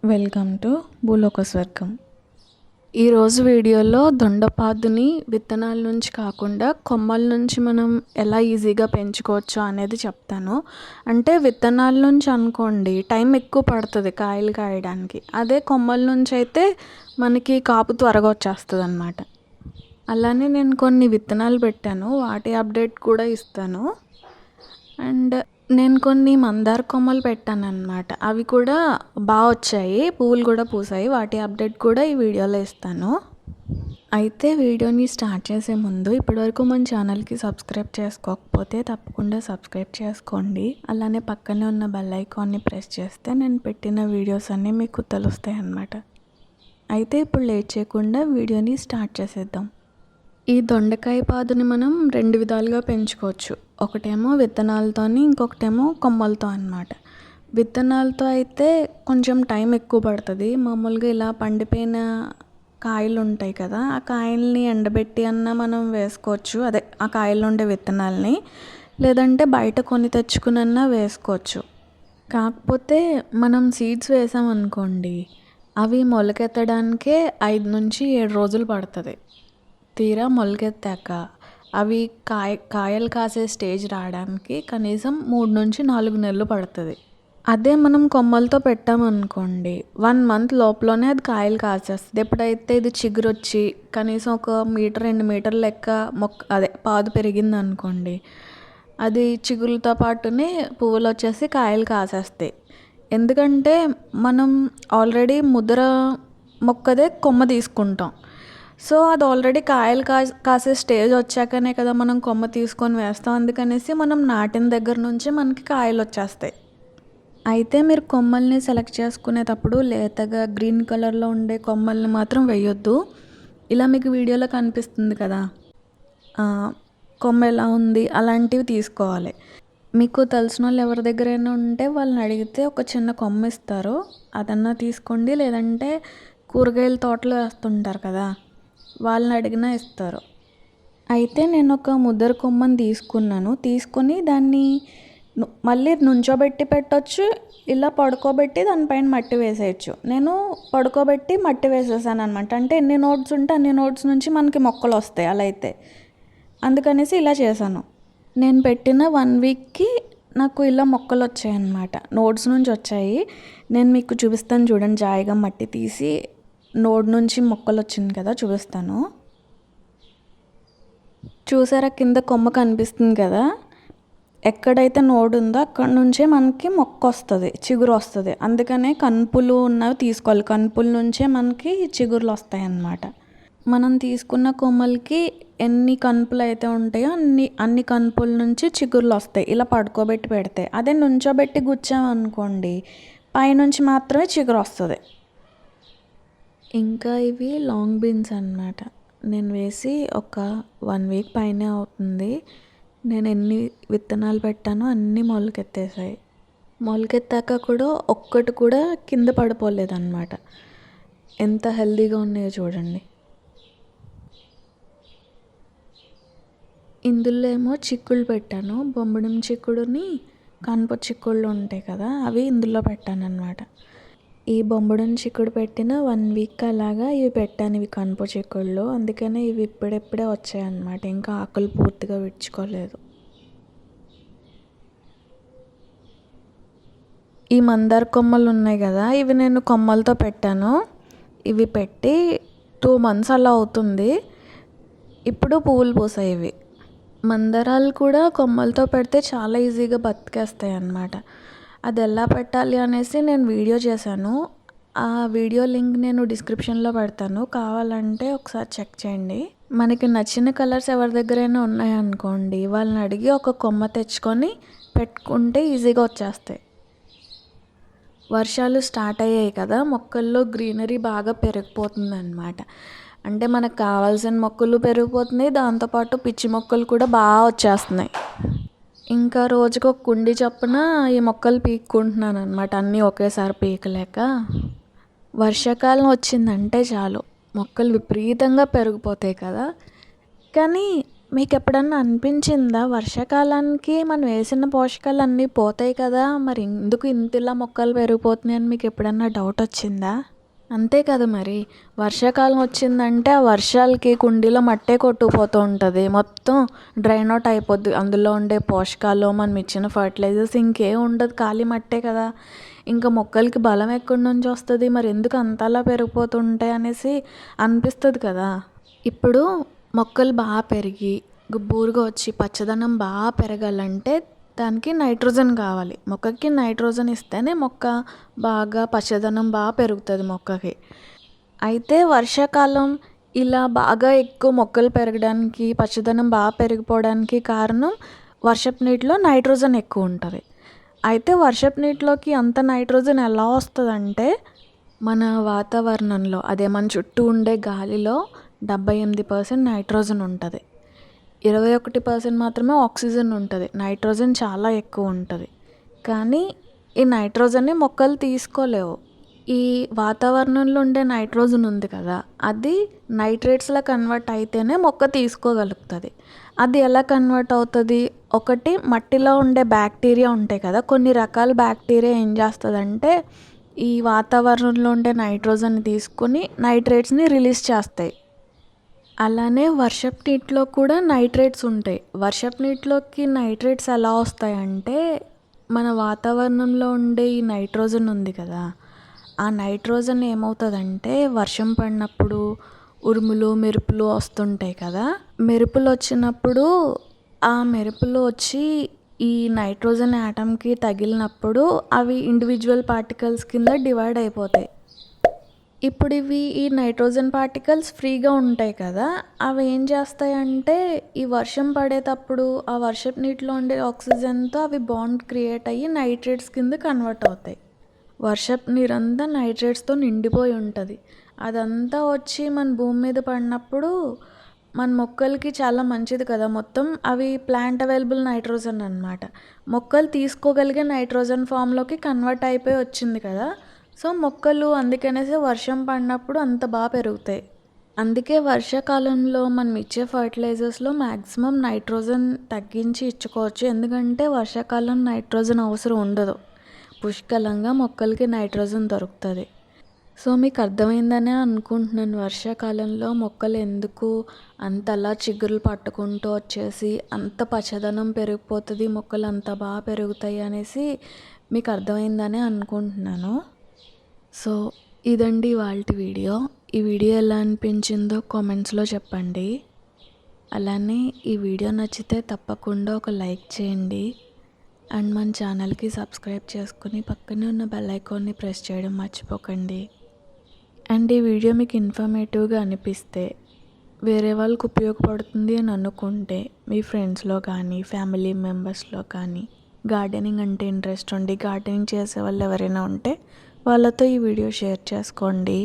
Welcome to భూలోక స్వర్గం. ఈరోజు వీడియోలో దొండపాదుని విత్తనాల నుంచి కాకుండా కొమ్మల నుంచి మనం ఎలా ఈజీగా పెంచుకోవచ్చో అనేది చెప్తాను. అంటే విత్తనాల నుంచి అనుకోండి టైం ఎక్కువ పడుతుంది కాయలు కాయడానికి. అదే కొమ్మల నుంచి అయితే మనకి కాపు త్వరగా వచ్చేస్తుంది అన్నమాట. అలానే నేను కొన్ని విత్తనాలు పెట్టాను, వాటి అప్డేట్ కూడా ఇస్తాను. అండ్ నేను కొన్ని మందార కొమ్మలు పెట్టానన్నమాట. అవి కూడా బాగా వచ్చాయి, పువ్వులు కూడా పూసాయి. వాటి అప్డేట్ కూడా ఈ వీడియోలో ఇస్తాను. అయితే వీడియోని స్టార్ట్ చేసే ముందు ఇప్పటివరకు మన ఛానల్కి సబ్స్క్రైబ్ చేసుకోకపోతే తప్పకుండా సబ్స్క్రైబ్ చేసుకోండి. అలానే పక్కనే ఉన్న బెల్ ఐకాన్ని ప్రెస్ చేస్తే నేను పెట్టిన వీడియోస్ అన్నీ మీకు తెలుస్తాయి అన్నమాట. అయితే ఇప్పుడు లేట్ చేయకుండా వీడియోని స్టార్ట్ చేసేద్దాం. ఈ దొండకాయ పాదుని మనం 2 విధాలుగా పెంచుకోవచ్చు. ఒకటేమో విత్తనాలతోని, ఇంకొకటేమో కొమ్మలతో అన్నమాట. విత్తనాలతో అయితే కొంచెం టైం ఎక్కువ పడుతుంది. మామూలుగా ఇలా పండిపోయిన కాయలు ఉంటాయి కదా, ఆ కాయల్ని ఎండబెట్టి అన్నా మనం వేసుకోవచ్చు. అదే ఆ కాయల్లో ఉండే విత్తనాలని, లేదంటే బయట కొని తెచ్చుకునన్నా వేసుకోవచ్చు. కాకపోతే మనం సీడ్స్ వేసామనుకోండి, అవి మొలకెత్తడానికే 5 నుంచి 7 రోజులు పడుతుంది. తీరా మొలకెత్తాక అవి కాయలు కాసే స్టేజ్ రావడానికి కనీసం 3 నుంచి 4 నెలలు పడుతుంది. అదే మనం కొమ్మలతో పెట్టామనుకోండి 1 మంత్ లోపలనే అది కాయలు కాసేస్తుంది. ఎప్పుడైతే ఇది చిగురు వచ్చి కనీసం 1 మీటర్ 2 మీటర్ లెక్క పాదు పెరిగింది అనుకోండి, అది చిగురులతో పాటునే పువ్వులు వచ్చేసి కాయలు కాసేస్తాయి. ఎందుకంటే మనం ఆల్రెడీ ముద్ర మొక్కదే కొమ్మ తీసుకుంటాం. సో అది ఆల్రెడీ కాయలు కాసే స్టేజ్ వచ్చాకనే కదా మనం కొమ్మ తీసుకొని వేస్తాం. అందుకనేసి మనం నాటిన దగ్గర నుంచి మనకి కాయలు వచ్చేస్తాయి. అయితే మీరు కొమ్మల్ని సెలెక్ట్ చేసుకునేటప్పుడు లేతగా గ్రీన్ కలర్లో ఉండే కొమ్మల్ని మాత్రం వేయొద్దు. ఇలా మీకు వీడియోలో కనిపిస్తుంది కదా, కొమ్మ ఎలా ఉంది అలాంటివి తీసుకోవాలి. మీకు తెలిసిన వాళ్ళు ఎవరి దగ్గరైనా ఉంటే వాళ్ళని అడిగితే ఒక చిన్న కొమ్మ ఇస్తారు, అదన్నా తీసుకోండి. లేదంటే కూరగాయల తోటలో వేస్తుంటారు కదా, వాళ్ళని అడిగినా ఇస్తారు. అయితే నేను ఒక ముద్దర కొమ్మని తీసుకొని దాన్ని మళ్ళీ నుంచోబెట్టి పెట్టవచ్చు, ఇలా పడుకోబెట్టి దానిపైన మట్టి వేసేయచ్చు. నేను పడుకోబెట్టి మట్టి వేసేసాను అనమాట. అంటే ఎన్ని నోట్స్ ఉంటే అన్ని నోట్స్ నుంచి మనకి మొక్కలు వస్తాయి అలా అయితే. అందుకనేసి ఇలా చేశాను. నేను పెట్టిన 1 వీక్కి నాకు ఇలా మొక్కలు వచ్చాయి అన్నమాట. నోట్స్ నుంచి వచ్చాయి. నేను మీకు చూపిస్తాను చూడండి. జాయిగా మట్టి తీసి నోడ్ నుంచి మొక్కలు వచ్చింది కదా, చూపిస్తాను. చూసారా, కింద కొమ్మ కనిపిస్తుంది కదా, ఎక్కడైతే నోడ్ ఉందో అక్కడ నుంచే మనకి మొక్క వస్తుంది, చిగురు వస్తుంది. అందుకనే కనుపులు ఉన్నవి తీసుకోవాలి. కనుపుల నుంచే మనకి చిగురులు వస్తాయి అన్నమాట. మనం తీసుకున్న కొమ్మలకి ఎన్ని కనుపులు అయితే ఉంటాయో అన్ని కనుపుల నుంచి చిగురులు వస్తాయి ఇలా పడుకోబెట్టి పెడితే. అదే నుంచోబెట్టి గుచ్చామనుకోండి పైనుంచి మాత్రమే చిగురు వస్తుంది. ఇంకా ఇవి లాంగ్ బీన్స్ అన్నమాట. నేను వేసి ఒక 1 వీక్ పైనే అవుతుంది. నేను ఎన్ని విత్తనాలు పెట్టానో అన్నీ మొలకెత్తేసాయి. మొలకెత్తాక కూడా ఒక్కటి కూడా కింద పడిపోలేదన్నమాట. ఎంత హెల్తీగా ఉన్నాయో చూడండి. ఇందులో ఏమో చిక్కుళ్ళు పెట్టాను. బొమ్మడం చిక్కుడుని కనుప చిక్కుళ్ళు ఉంటాయి కదా, అవి ఇందులో పెట్టాను అన్నమాట. ఈ బొమ్మడం చిక్కుడు పెట్టిన 1 వీక్ అలాగా ఇవి పెట్టాను, ఇవి కనుప చిక్కుళ్ళు. అందుకనే ఇవి ఇప్పుడెప్పుడే వచ్చాయన్నమాట. ఇంకా ఆకులు పూర్తిగా విడుచుకోలేదు. ఈ మందార కొమ్మలు ఉన్నాయి కదా, ఇవి నేను కొమ్మలతో పెట్టాను. ఇవి పెట్టి 2 months అలా అవుతుంది. ఇప్పుడు పువ్వులు పూసాయి ఇవి. మందారాలు కూడా కొమ్మలతో పెడితే చాలా ఈజీగా బతికేస్తాయి అన్నమాట. అది ఎలా పెట్టాలి అనేసి నేను వీడియో చేశాను. ఆ వీడియో లింక్ నేను డిస్క్రిప్షన్లో పెడతాను, కావాలంటే ఒకసారి చెక్ చేయండి. మనకి నచ్చిన కలర్స్ ఎవరి దగ్గరైనా ఉన్నాయనుకోండి, వాళ్ళని అడిగి ఒక కొమ్మ తెచ్చుకొని పెట్టుకుంటే ఈజీగా వచ్చేస్తాయి. వర్షాలు స్టార్ట్ అయ్యాయి కదా, మొక్కల్లో గ్రీనరీ బాగా పెరిగిపోతుంది అన్నమాట. అంటే మనకు కావాల్సిన మొక్కలు పెరిగిపోతున్నాయి, దాంతోపాటు పిచ్చి మొక్కలు కూడా బాగా వచ్చేస్తున్నాయి. ఇంకా రోజుకు ఒక కుండీ చొప్పున ఈ మొక్కలు పీక్కుంటున్నాను అన్నమాట, అన్నీ ఒకేసారి పీకలేక. వర్షాకాలం వచ్చిందంటే చాలు మొక్కలు విపరీతంగా పెరిగిపోతాయి కదా. కానీ మీకెప్పుడన్నా అనిపించిందా వర్షాకాలానికి మనం వేసిన పోషకాలన్నీ పోతాయి కదా! మరి ఎందుకు ఇంతిలా మొక్కలు పెరిగిపోతున్నాయని మీకెప్పుడన్నా డౌటొచ్చిందా? అంతే కదా మరి. వర్షాకాలం వచ్చిందంటే ఆ వర్షాలకి కుండీలో మట్టే కొట్టుకుపోతూ ఉంటది. మొత్తం డ్రైన్ అవుట్ అయిపోద్ది. అందులో ఉండే పోషకాలు, మనం ఇచ్చిన ఫర్టిలైజర్స్ ఇంకేం ఉండదు. ఖాళీ మట్టే కదా! ఇంకా మొక్కలకి బలం ఎక్కడి నుంచి వస్తది? మరి ఎందుకు అంతలా పెరిగిపోతుంటాయి అనేసి అనిపిస్తది కదా! ఇప్పుడు మొక్కలు పెరిగి గుబ్బూరుగా వచ్చి పచ్చదనం పెరగాలంటే దానికి నైట్రోజన్ కావాలి. మొక్కకి నైట్రోజన్ ఇస్తేనే మొక్క బాగా పచ్చదనం పెరుగుతుంది మొక్కకి. అయితే వర్షాకాలం ఇలా బాగా ఎక్కువ మొక్కలు పెరగడానికి, పచ్చదనం పెరిగిపోవడానికి కారణం వర్షపు నీటిలో నైట్రోజన్ ఎక్కువ ఉంటుంది. అయితే వర్షపు నీటిలోకి అంత నైట్రోజన్ ఎలా వస్తుందంటే మన వాతావరణంలో, అదే మన చుట్టూ ఉండే గాలిలో 78% నైట్రోజన్ ఉంటుంది. 21% మాత్రమే ఆక్సిజన్ ఉంటుంది. నైట్రోజన్ చాలా ఎక్కువ ఉంటుంది. కానీ ఈ నైట్రోజన్ని మొక్కలు తీసుకోలేవు. ఈ వాతావరణంలో ఉండే నైట్రోజన్ ఉంది కదా, అది నైట్రేట్స్లా కన్వర్ట్ అయితేనే మొక్క తీసుకోగలుగుతుంది. అది ఎలా కన్వర్ట్ అవుతుంది? ఒకటి, మట్టిలో ఉండే బ్యాక్టీరియా ఉంటాయి కదా, కొన్ని రకాల బ్యాక్టీరియా ఏం చేస్తుందంటే ఈ వాతావరణంలో ఉండే నైట్రోజన్ని తీసుకుని నైట్రేట్స్ని రిలీజ్ చేస్తాయి. అలానే వర్షపు నీటిలో కూడా నైట్రేట్స్ ఉంటాయి. వర్షపు నీటిలోకి నైట్రేట్స్ ఎలా వస్తాయంటే మన వాతావరణంలో ఉండే ఈ నైట్రోజన్ ఉంది కదా, ఆ నైట్రోజన్ ఏమవుతుందంటే వర్షం పడినప్పుడు ఉరుములు మెరుపులు వస్తుంటాయి కదా, మెరుపులు వచ్చినప్పుడు ఆ మెరుపులు వచ్చి ఈ నైట్రోజన్ యాటమ్కి తగిలినప్పుడు అవి ఇండివిజువల్ పార్టికల్స్ కింద డివైడ్ అయిపోతాయి. ఇప్పుడు ఈ నైట్రోజన్ పార్టికల్స్ ఫ్రీగా ఉంటాయి కదా, అవి ఏం చేస్తాయంటే ఈ వర్షం పడేటప్పుడు ఆ వర్షపు నీటిలో ఉండే ఆక్సిజన్తో అవి బాండ్ క్రియేట్ అయ్యి నైట్రేట్స్ కింద కన్వర్ట్ అవుతాయి. వర్షపు నీరంతా నైట్రేట్స్తో నిండిపోయి ఉంటుంది. అదంతా వచ్చి మన భూమి మీద పడినప్పుడు మన మొక్కలకి చాలా మంచిది కదా. మొత్తం అవి ప్లాంట్ అవైలబుల్ నైట్రోజన్ అన్నమాట. మొక్కలు తీసుకోగలిగే నైట్రోజన్ ఫామ్లోకి కన్వర్ట్ అయిపోయి వచ్చింది కదా. సో మొక్కలు అందుకనేసి వర్షం పడినప్పుడు అంత పెరుగుతాయి. అందుకే వర్షాకాలంలో మనం ఇచ్చే ఫర్టిలైజర్స్లో మ్యాక్సిమం నైట్రోజన్ తగ్గించి ఇచ్చుకోవచ్చు. ఎందుకంటే వర్షాకాలం నైట్రోజన్ అవసరం ఉండదు. పుష్కలంగా మొక్కలకి నైట్రోజన్ దొరుకుతుంది. సో మీకు అర్థమైందనే అనుకుంటున్నాను వర్షాకాలంలో మొక్కలు ఎందుకు అంతలా చిగురులు పట్టుకుంటూ వచ్చేసి అంత పచ్చదనం పెరిగిపోతుంది, మొక్కలు అంత పెరుగుతాయి అనేసి మీకు అర్థమైందనే అనుకుంటున్నాను. సో ఇదండి ఇవాల్టి వీడియో. ఈ వీడియో ఎలా అనిపించిందో కామెంట్స్లో చెప్పండి. అలానే ఈ వీడియో నచ్చితే తప్పకుండా ఒక లైక్ చేయండి. అండ్ మన ఛానల్కి సబ్స్క్రైబ్ చేసుకుని పక్కనే ఉన్న బెల్ ఐకాన్ని ప్రెస్ చేయడం మర్చిపోకండి. అండ్ ఈ వీడియో మీకు ఇన్ఫర్మేటివ్గా అనిపిస్తే, వేరే వాళ్ళకి ఉపయోగపడుతుంది అని అనుకుంటే మీ ఫ్రెండ్స్లో కానీ ఫ్యామిలీ మెంబర్స్లో కానీ గార్డెనింగ్ అంటే ఇంట్రెస్ట్ ఉండి గార్డెనింగ్ చేసే వాళ్ళు ఎవరైనా ఉంటే వాళ్ళతో ఈ వీడియో షేర్ చేసుకోండి.